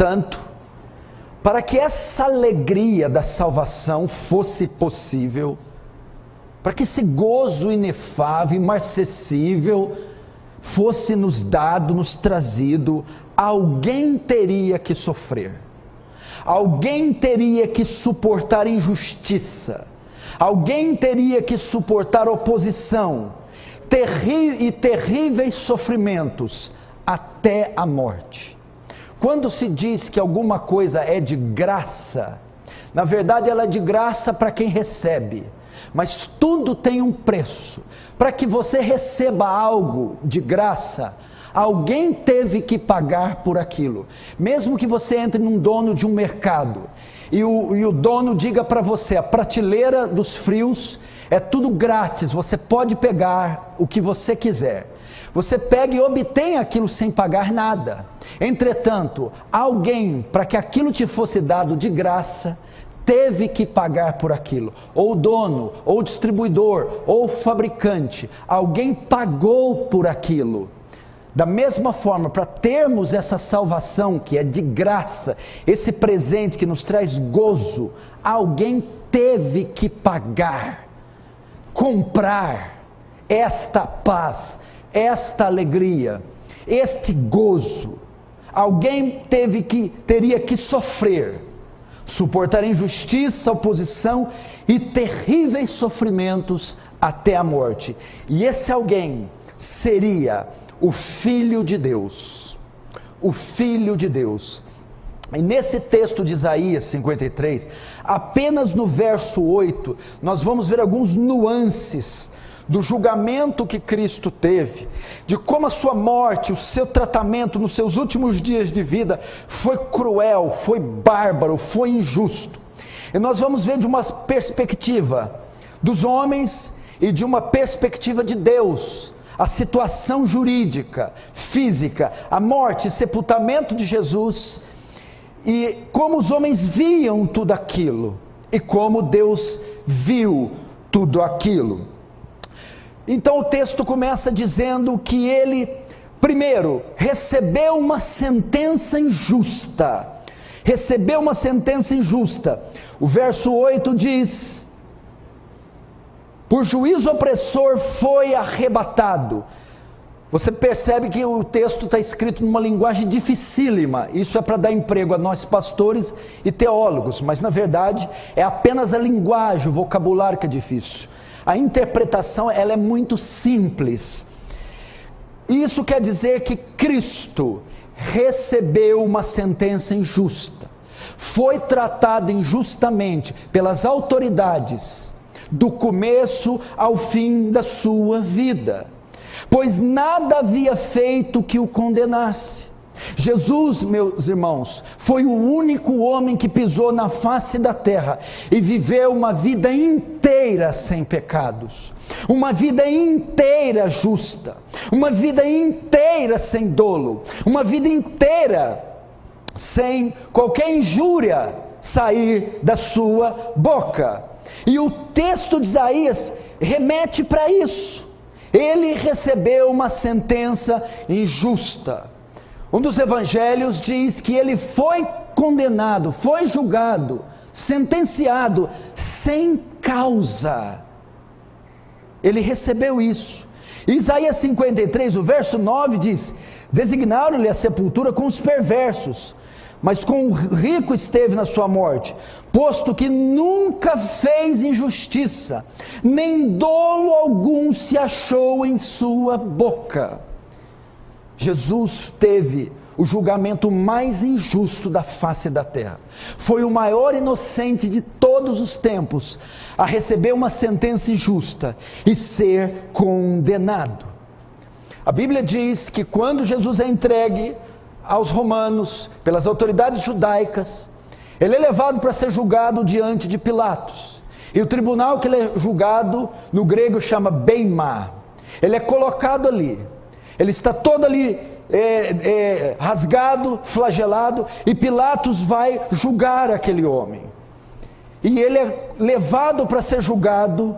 Entretanto, para que essa alegria da salvação fosse possível, para que esse gozo inefável, imarcessível, fosse nos dado, nos trazido, alguém teria que sofrer, alguém teria que suportar injustiça, alguém teria que suportar oposição, e terríveis sofrimentos, até a morte. Quando se diz que alguma coisa é de graça, na verdade ela é de graça para quem recebe, mas tudo tem um preço. Para que você receba algo de graça, alguém teve que pagar por aquilo. Mesmo que você entre num dono de um mercado, e o dono diga para você, a prateleira dos frios é tudo grátis, você pode pegar o que você quiser. Você pega e obtém aquilo sem pagar nada. Entretanto, alguém, para que aquilo te fosse dado de graça, teve que pagar por aquilo. Ou o dono, ou o distribuidor, ou o fabricante. Alguém pagou por aquilo. Da mesma forma, para termos essa salvação que é de graça, esse presente que nos traz gozo, alguém teve que pagar, comprar esta paz, esta alegria, este gozo. Alguém teria que sofrer, suportar injustiça, oposição e terríveis sofrimentos até a morte. E esse alguém seria o Filho de Deus. O Filho de Deus. E nesse texto de Isaías 53, apenas no verso 8, nós vamos ver alguns nuances do julgamento que Cristo teve, de como a sua morte, o seu tratamento nos seus últimos dias de vida foi cruel, foi bárbaro, foi injusto. E nós vamos ver de uma perspectiva dos homens e de uma perspectiva de Deus, a situação jurídica, física, a morte e sepultamento de Jesus, e como os homens viam tudo aquilo, e como Deus viu tudo aquilo. Então o texto começa dizendo que ele, primeiro, recebeu uma sentença injusta. Recebeu uma sentença injusta. O verso 8 diz: por juízo opressor foi arrebatado. Você percebe que o texto está escrito numa linguagem dificílima. Isso é para dar emprego a nós pastores e teólogos, mas na verdade é apenas a linguagem, o vocabulário que é difícil. A interpretação, ela é muito simples. Isso quer dizer que Cristo recebeu uma sentença injusta, foi tratado injustamente pelas autoridades, do começo ao fim da sua vida, pois nada havia feito que o condenasse. Jesus, meus irmãos, foi o único homem que pisou na face da terra e viveu uma vida inteira sem pecados, uma vida inteira justa, uma vida inteira sem dolo, uma vida inteira sem qualquer injúria sair da sua boca. E o texto de Isaías remete para isso. Ele recebeu uma sentença injusta. Um dos evangelhos diz que ele foi condenado, foi julgado, sentenciado sem causa. Ele recebeu isso. Isaías 53, o verso 9 diz: designaram-lhe a sepultura com os perversos, mas com o rico esteve na sua morte, posto que nunca fez injustiça, nem dolo algum se achou em sua boca. Jesus teve o julgamento mais injusto da face da terra. Foi o maior inocente de todos os tempos a receber uma sentença injusta e ser condenado. A Bíblia diz que quando Jesus é entregue aos romanos, pelas autoridades judaicas, ele é levado para ser julgado diante de Pilatos. E o tribunal que ele é julgado, no grego chama Beimá. Ele é colocado ali. Ele está todo ali rasgado, flagelado, e Pilatos vai julgar aquele homem. E ele é levado para ser julgado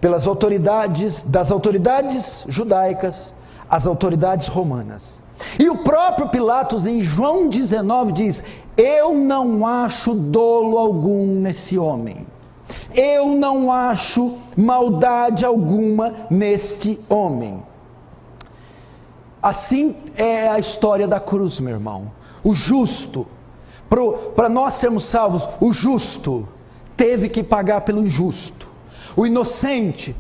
pelas autoridades, das autoridades judaicas, às autoridades romanas. E o próprio Pilatos, em João 19, diz: eu não acho dolo algum nesse homem, eu não acho maldade alguma neste homem. Assim é a história da cruz, meu irmão. O justo, para nós sermos salvos, o justo teve que pagar pelo injusto, o inocente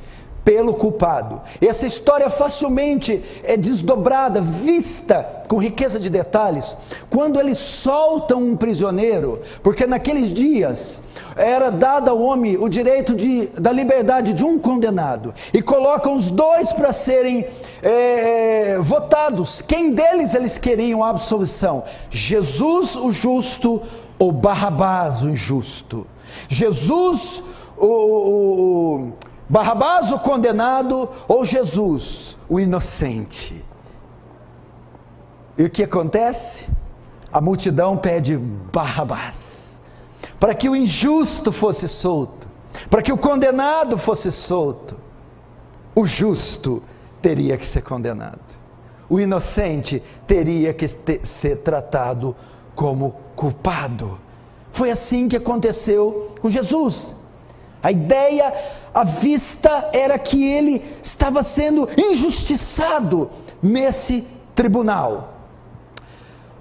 pelo culpado. Essa história facilmente é desdobrada, vista com riqueza de detalhes, quando eles soltam um prisioneiro, porque naqueles dias era dado ao homem o direito da liberdade de um condenado, e colocam os dois para serem votados, quem deles eles queriam a absolvição: Jesus o justo ou Barrabás o injusto? Jesus Barrabás o condenado ou Jesus o inocente? E o que acontece? A multidão pede Barrabás, para que o injusto fosse solto, para que o condenado fosse solto. O justo teria que ser condenado, o inocente teria que ser tratado como culpado. Foi assim que aconteceu com Jesus. A ideia à vista era que ele estava sendo injustiçado nesse tribunal.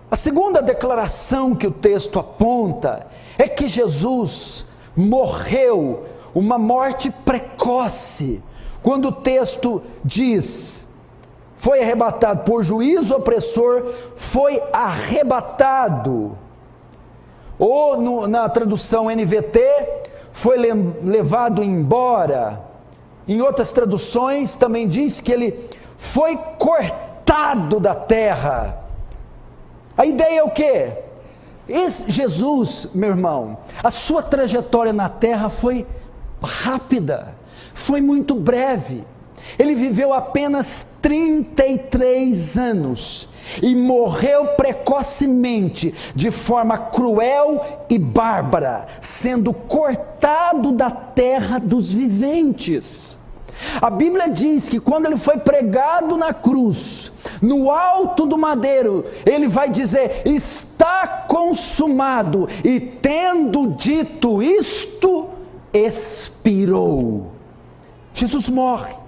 A segunda declaração que o texto aponta é que Jesus morreu uma morte precoce, quando o texto diz: foi arrebatado por juízo opressor, foi arrebatado. Ou na tradução NVT, foi levado embora. Em outras traduções também diz que ele foi cortado da terra. A ideia é o quê? Jesus, meu irmão, a sua trajetória na terra foi rápida, foi muito breve. Ele viveu apenas 33 anos e morreu precocemente, de forma cruel e bárbara, sendo cortado da terra dos viventes. A Bíblia diz que quando ele foi pregado na cruz, no alto do madeiro, ele vai dizer: está consumado, e tendo dito isto, expirou. Jesus morre.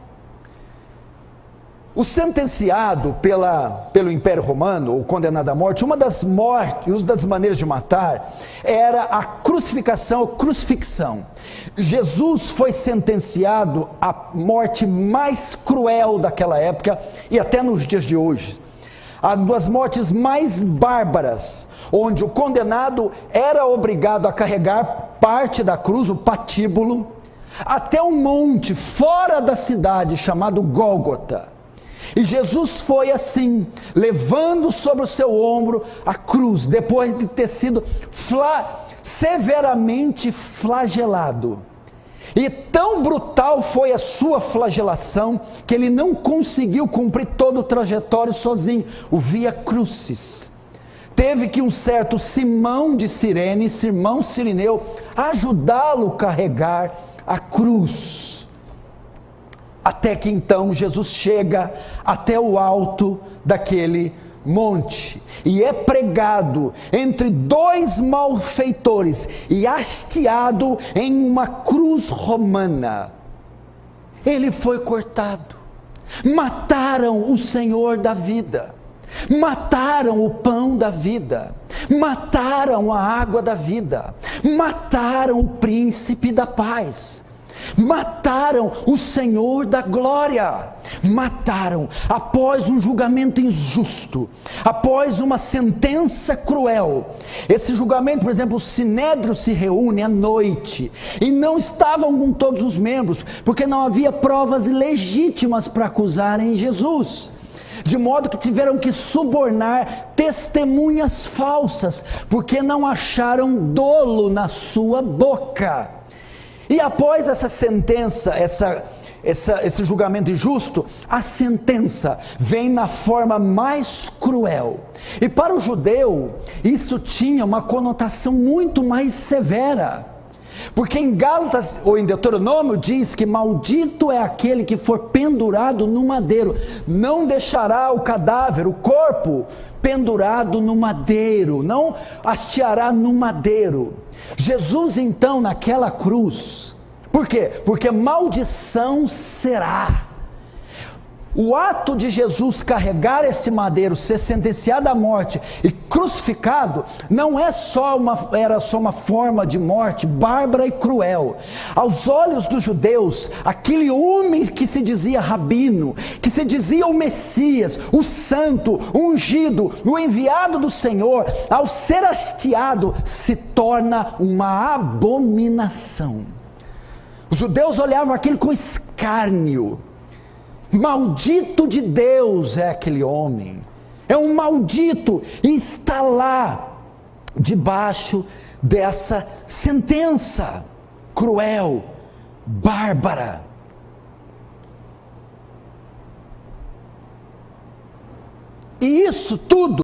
O sentenciado pelo Império Romano, ou condenado à morte, uma das maneiras de matar era a crucificação ou crucifixão. Jesus foi sentenciado à morte mais cruel daquela época e até nos dias de hoje. A das mortes mais bárbaras, onde o condenado era obrigado a carregar parte da cruz, o patíbulo, até um monte fora da cidade chamado Gólgota. E Jesus foi assim, levando sobre o seu ombro a cruz, depois de ter sido severamente flagelado. E tão brutal foi a sua flagelação, que ele não conseguiu cumprir todo o trajetório sozinho, o Via Crucis. Teve que um certo Simão de Cirene, Simão Cirineu, ajudá-lo a carregar a cruz. Até que então Jesus chega até o alto daquele monte, e é pregado entre dois malfeitores, e hasteado em uma cruz romana. Ele foi cortado, mataram o Senhor da vida, mataram o pão da vida, mataram a água da vida, mataram o príncipe da paz, mataram o Senhor da glória, mataram após um julgamento injusto, após uma sentença cruel. Esse julgamento, por exemplo, o Sinédrio se reúne à noite, e não estavam com todos os membros, porque não havia provas legítimas para acusarem Jesus, de modo que tiveram que subornar testemunhas falsas, porque não acharam dolo na sua boca. E após essa sentença, esse julgamento injusto, a sentença vem na forma mais cruel. E para o judeu, isso tinha uma conotação muito mais severa. Porque em Gálatas ou em Deuteronômio diz que maldito é aquele que for pendurado no madeiro, não deixará o cadáver, o corpo pendurado no madeiro, não hasteará no madeiro. Jesus então naquela cruz, por quê? Porque maldição será. O ato de Jesus carregar esse madeiro, ser sentenciado à morte e crucificado, não era só uma forma de morte bárbara e cruel. Aos olhos dos judeus, aquele homem que se dizia rabino, que se dizia o Messias, o santo, o ungido, o enviado do Senhor, ao ser hasteado, se torna uma abominação. Os judeus olhavam aquilo com escárnio. Maldito de Deus é aquele homem, é um maldito, e está lá, debaixo dessa sentença cruel, bárbara. E isso tudo